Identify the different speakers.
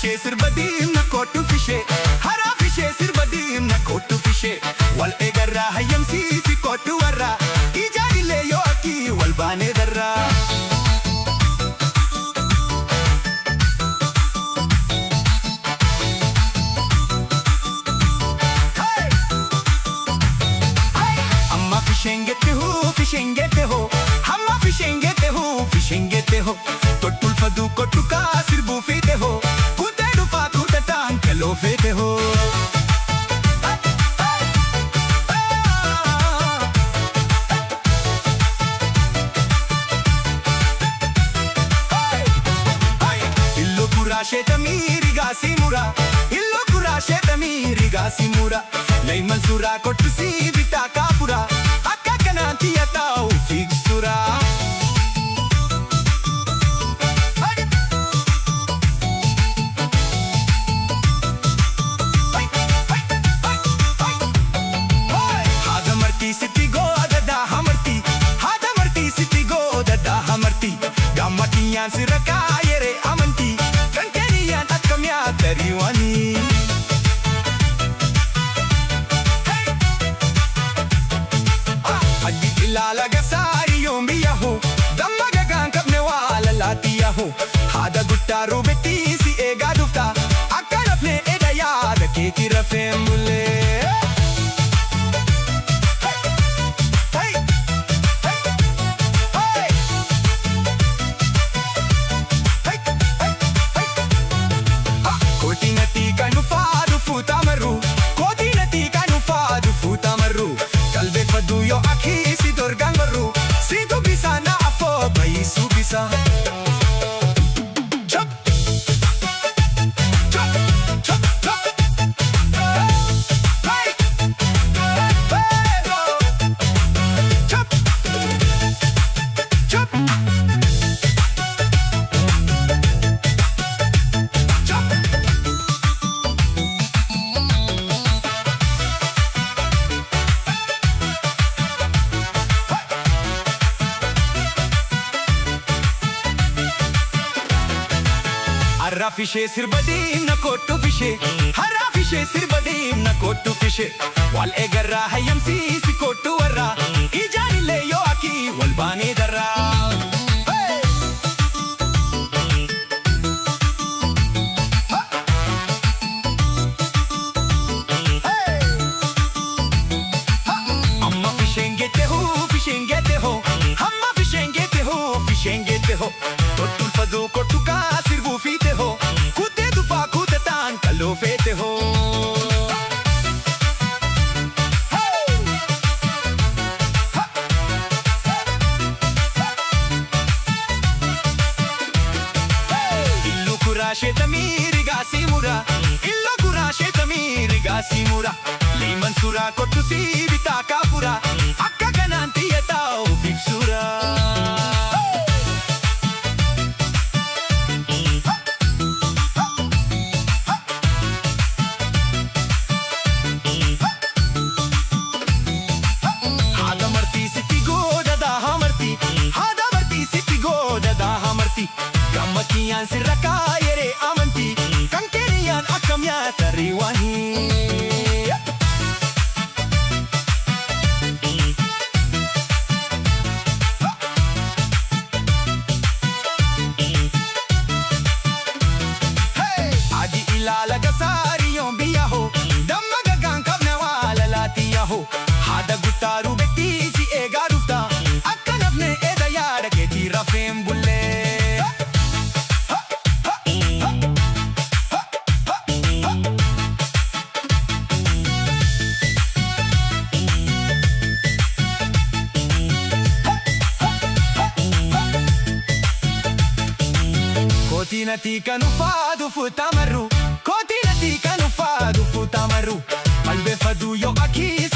Speaker 1: fishee sirba diimna kootu fishee haraa fishee sirba diimna kootu fishee wal eegarraa hayyamsiisi kootu warraa ijaadillee yoo akkii wal baanee darraa. Fishengete ho, hamma fishengete ho. Totul fadu kotuka sirbu fite ho. Kute dufa kuta tanke lo fite ho. Illo kurashe tamiri gasi mura. Illo kurashe tamiri gasi mura. Lei mansura kotu si bita kapura. Nanti ya tahu fiksura. Hamartii sitti gooda daa hamartii. Hamartii sitti gooda daa hamartii. Gammadiyaan sirra kaayere amantii. Kan keeniyaan akka mi'aata riiwanii. Ilaala gasaari yoombi yahu damma gagaan qabne waa lalaatti yahu haadha guddaa ruubetti si eegaa dhufta akka rafne eda yaada keetii rafeen bulee. Kootiinatti kan ufaadu fuutamarru kootiinatti kan ufaadu fuutamarru qalbeeffadhu yoo akkiisi dorgangarru si dubbisa na afoo bayi subbisa. Chop chop chop chop hey chop chop Haraa fishee sirba diimna kootu fishee haraa fishee sirba diimna kootu fishee wal eegarraa hayyamsiisi kootu warraa ijaanillee yoo akkii wal baanee darraa. Amma fishengete ho hamma fishengete ho totul fadu kootu kaa sirbu fite ho kute dufa kute tan kalo fete ho. Illu kurashe tamiri gasi mura illu kurashe tamiri gasi mura liman sura kotu si bita kapura akka kananti ya tau fiksura. Gammadiyaan sirra kaayere amantii kan keeniyaan akka mi'aata riiwanii. Adi ilaala gasaari yoombi yahu damma gagaan qabne waa lalaatti yahu haadha guddaa ruubetti si eegaa dhufta akka nafne eda yaada keetii rafeen bullee. Kootiinatti kan ufaadu fuutamarru kootiinatti kan ufaadu fuutamarru qalbeeffadhu yoo akkii